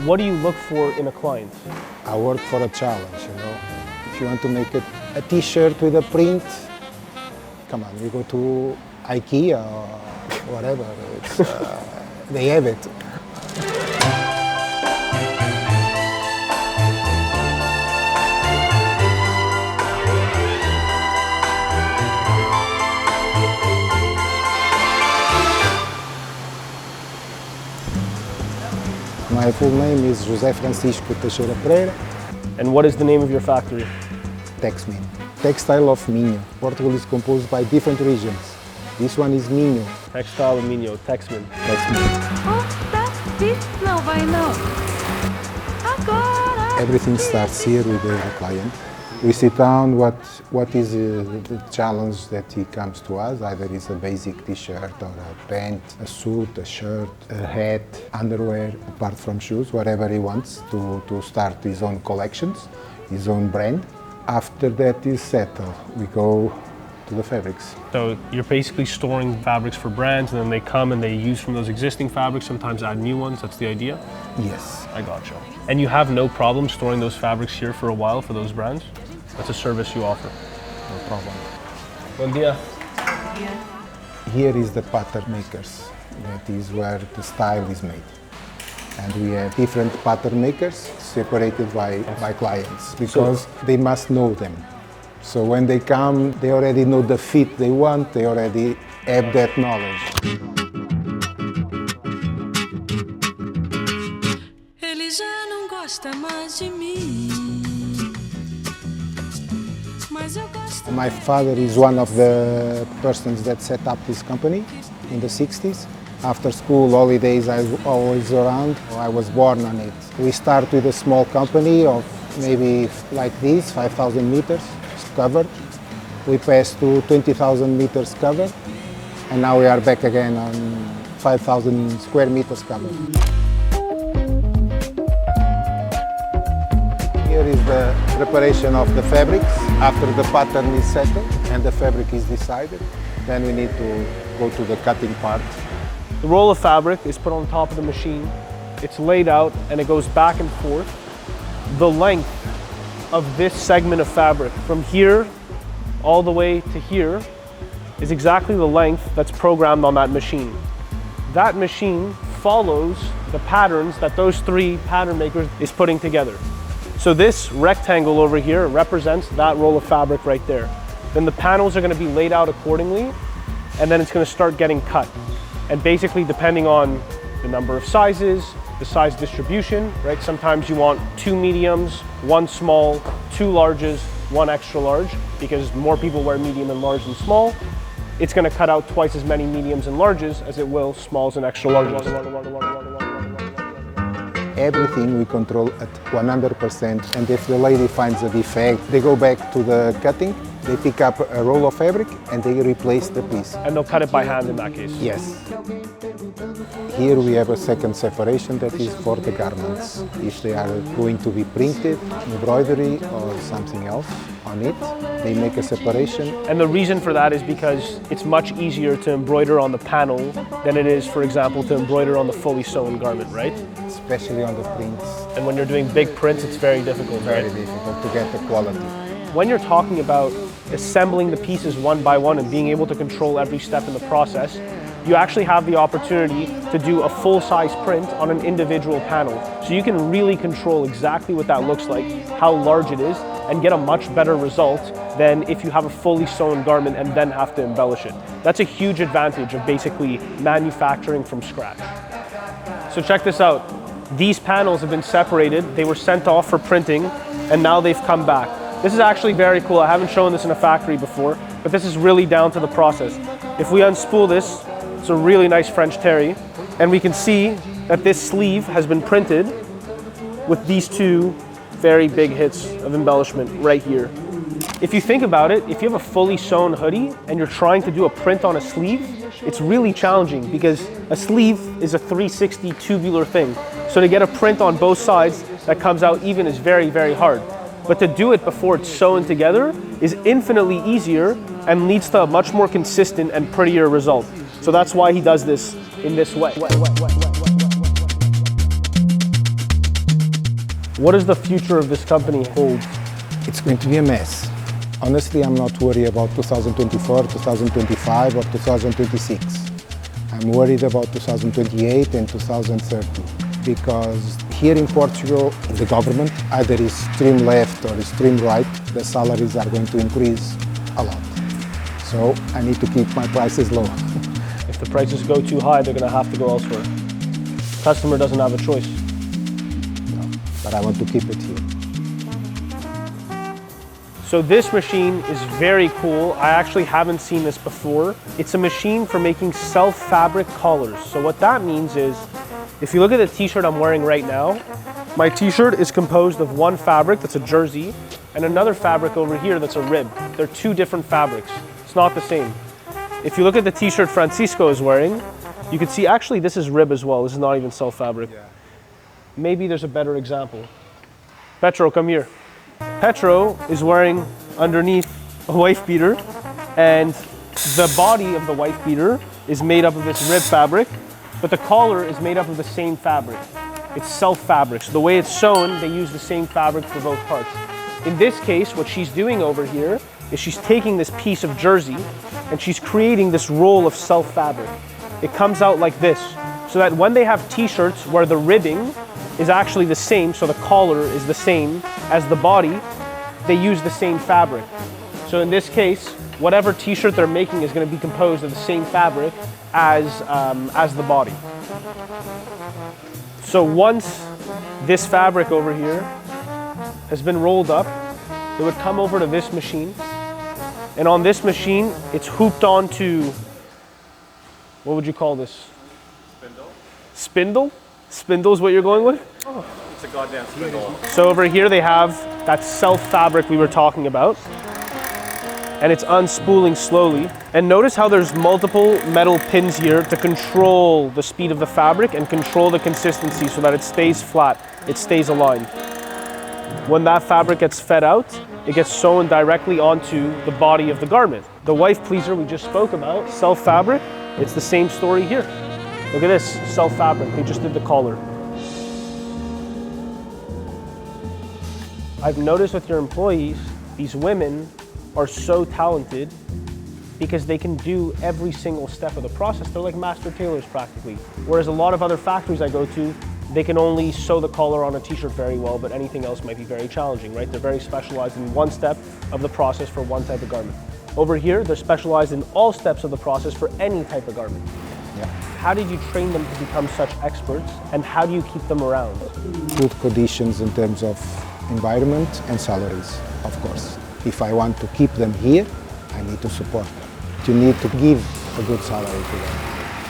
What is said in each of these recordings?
What do you look for in a client? I work for a challenge, you know. If you want to make a t-shirt with a print, come on, we go to IKEA or whatever. They have it. My full name is José Francisco Teixeira Pereira. And what is the name of your factory? Texmin. Textile of Minho. Portugal is composed by different regions. This one is Minho. Textile of Minho, Texmin. Texmin. Oh, that's it. Não vai não. Agora. Everything starts here with the client. We sit down, what is the challenge that he comes to us, either it's a basic t-shirt or a pant, a suit, a shirt, a hat, underwear, apart from shoes, whatever he wants to start his own collections, his own brand. After that is settled, we go to the fabrics. So you're basically storing fabrics for brands and then they come and they use from those existing fabrics, sometimes add new ones, that's the idea? Yes. I gotcha. And you have no problem storing those fabrics here for a while for those brands? That's a service you offer. No problem. Bom dia. Here is the pattern makers. That is where the style is made. And we have different pattern makers separated by clients because they must know them. So when they come, they already know the fit they want, they already have that knowledge. Ele já não gosta mais de mim. Mas eu gosto. My father is one of the persons that set up this company in the 60s. After school holidays, I was always around. I was born on it. We start with a small company of maybe like this, 5,000 meters covered. We passed to 20,000 meters covered, and now we are back again on 5,000 square meters covered. Here is the preparation of the fabrics. After the pattern is settled and the fabric is decided, then we need to go to the cutting part. The roll of fabric is put on top of the machine. It's laid out and it goes back and forth. The length of this segment of fabric from here all the way to here is exactly the length that's programmed on that machine. That machine follows the patterns that those three pattern makers is putting together. So this rectangle over here represents that roll of fabric right there. Then the panels are going to be laid out accordingly, and then it's going to start getting cut. And basically, depending on the number of sizes, the size distribution, right? Sometimes you want 2 mediums, 1 small, 2 larges, 1 extra large, because more people wear medium and large than small. It's going to cut out twice as many mediums and larges as it will smalls and extra larges. Everything we control at 100%, and if the lady finds a defect, they go back to the cutting, they pick up a roll of fabric and they replace the piece. And they'll cut it by hand in that case? Yes. Here we have a second separation that is for the garments. If they are going to be printed, embroidery or something else on it, they make a separation. And the reason for that is because it's much easier to embroider on the panel than it is, for example, to embroider on the fully sewn garment, right? Especially on the prints. And when you're doing big prints, it's very difficult, Very right? difficult to get the quality. When you're talking about assembling the pieces one by one and being able to control every step in the process, you actually have the opportunity to do a full-size print on an individual panel. So you can really control exactly what that looks like, how large it is, and get a much better result than if you have a fully sewn garment and then have to embellish it. That's a huge advantage of basically manufacturing from scratch. So check this out. These panels have been separated, they were sent off for printing, and now they've come back. This is actually very cool. I haven't shown this in a factory before, but this is really down to the process. If we unspool this, it's a really nice French terry, and we can see that this sleeve has been printed with these 2 very big hits of embellishment right here. If you think about it, if you have a fully sewn hoodie and you're trying to do a print on a sleeve, it's really challenging because a sleeve is a 360 tubular thing. So to get a print on both sides that comes out even is very, very hard. But to do it before it's sewn together is infinitely easier and leads to a much more consistent and prettier result. So that's why he does this in this way. What does the future of this company hold? It's going to be a mess. Honestly, I'm not worried about 2024, 2025 or 2026. I'm worried about 2028 and 2030 because here in Portugal, the government, either is extreme left or extreme right, the salaries are going to increase a lot. So I need to keep my prices low. If the prices go too high, they're going to have to go elsewhere. Customer doesn't have a choice. No, but I want to keep it here. So this machine is very cool. I actually haven't seen this before. It's a machine for making self-fabric collars. So what that means is, if you look at the t-shirt I'm wearing right now, my t-shirt is composed of one fabric that's a jersey and another fabric over here that's a rib. They're two different fabrics. It's not the same. If you look at the t-shirt Francisco is wearing, you can see actually this is rib as well. This is not even self-fabric. Yeah. Maybe there's a better example. Petro, come here. Petro is wearing underneath a wife beater, and the body of the wife beater is made up of this rib fabric, but the collar is made up of the same fabric. It's self-fabric. So the way it's sewn, they use the same fabric for both parts. In this case, what she's doing over here is she's taking this piece of jersey and she's creating this roll of self-fabric. It comes out like this, so that when they have t-shirts where the ribbing is actually the same, so the collar is the same as the body, they use the same fabric. So in this case, whatever t-shirt they're making is going to be composed of the same fabric as the body. So once this fabric over here has been rolled up, it would come over to this machine, and on this machine, it's hooped onto, what would you call this? Spindle. Spindle? Spindle is what you're going with? Oh, it's a goddamn spindle. So over here they have that self-fabric we were talking about, and it's unspooling slowly. And notice how there's multiple metal pins here to control the speed of the fabric and control the consistency so that it stays flat, it stays aligned. When that fabric gets fed out, it gets sewn directly onto the body of the garment. The wife pleaser we just spoke about, self-fabric, it's the same story here. Look at this, self-fabric, they just did the collar. I've noticed with your employees, these women are so talented because they can do every single step of the process. They're like master tailors practically. Whereas a lot of other factories I go to, they can only sew the collar on a t-shirt very well, but anything else might be very challenging, right? They're very specialized in one step of the process for one type of garment. Over here, they're specialized in all steps of the process for any type of garment. Yeah. How did you train them to become such experts, and how do you keep them around? Good conditions in terms of environment and salaries, of course. If I want to keep them here, I need to support them. You need to give a good salary to them,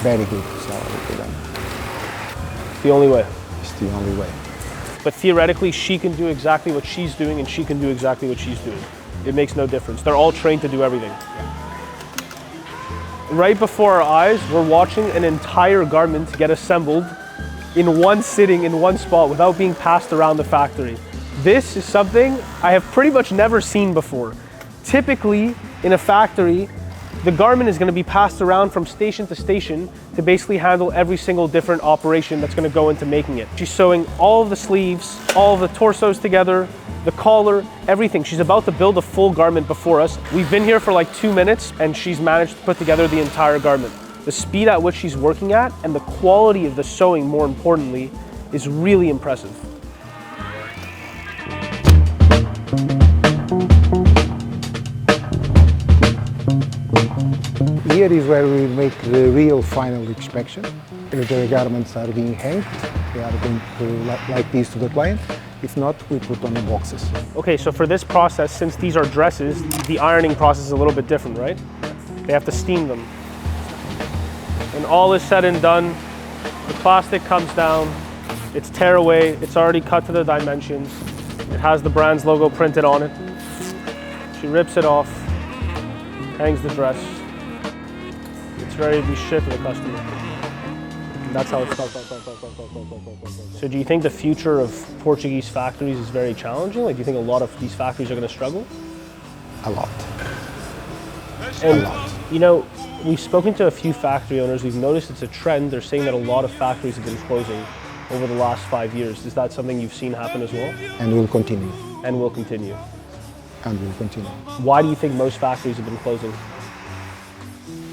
very good salary to them. It's the only way. It's the only way. But theoretically, she can do exactly what she's doing, and she can do exactly what she's doing. It makes no difference. They're all trained to do everything. Right before our eyes, we're watching an entire garment get assembled in one sitting, in one spot, without being passed around the factory. This is something I have pretty much never seen before. Typically, in a factory, the garment is going to be passed around from station to station to basically handle every single different operation that's going to go into making it. She's sewing all of the sleeves, all of the torsos together, the collar, everything. She's about to build a full garment before us. We've been here for like 2 minutes and she's managed to put together the entire garment. The speed at which she's working at and the quality of the sewing, more importantly, is really impressive. Here is where we make the real final inspection. The garments are being hanged. They are going to like this to the client. If not, we put on the boxes. Okay, so for this process, since these are dresses, the ironing process is a little bit different, right? They have to steam them. When all is said and done, the plastic comes down, it's tear away, it's already cut to the dimensions, it has the brand's logo printed on it. She rips it off, hangs the dress. It's ready to be shipped to the customer. And that's how it's done. So do you think the future of Portuguese factories is very challenging? Like, do you think a lot of these factories are going to struggle? A lot. And, a lot. You know, we've spoken to a few factory owners. We've noticed it's a trend. They're saying that a lot of factories have been closing. over the last 5 years. Is that something you've seen happen as well? And will continue. And will continue. And will continue. Why do you think most factories have been closing?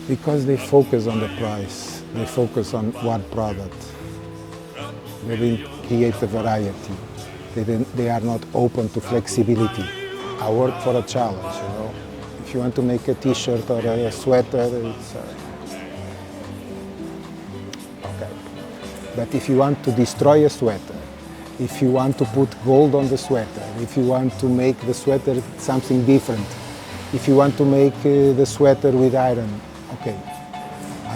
Because they focus on the price. They focus on one product. They didn't create the variety. They are not open to flexibility. I work for a challenge, you know. If you want to make a t-shirt or a sweater, it's okay. But if you want to destroy a sweater, if you want to put gold on the sweater, if you want to make the sweater something different, if you want to make the sweater with iron, okay.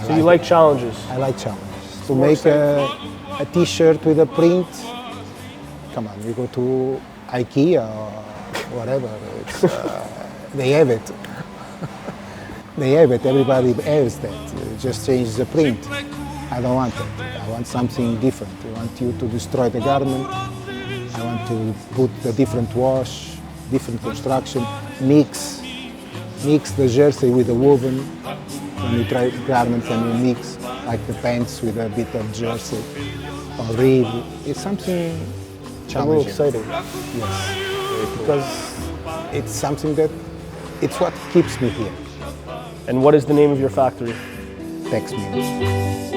So you like challenges? I like challenges. To make a t-shirt with a print, come on, you go to IKEA or whatever, it's, they have it. They have it, everybody has that. Just change the print. I don't want that. I want something different. I want you to destroy the garment. I want to put a different wash, different construction, mix the jersey with the woven. When you try garments and you mix, like the pants with a bit of jersey or rib, it's something challenging. A little exciting. Yes, because it's something that, it's what keeps me here. And what is the name of your factory? Texmin.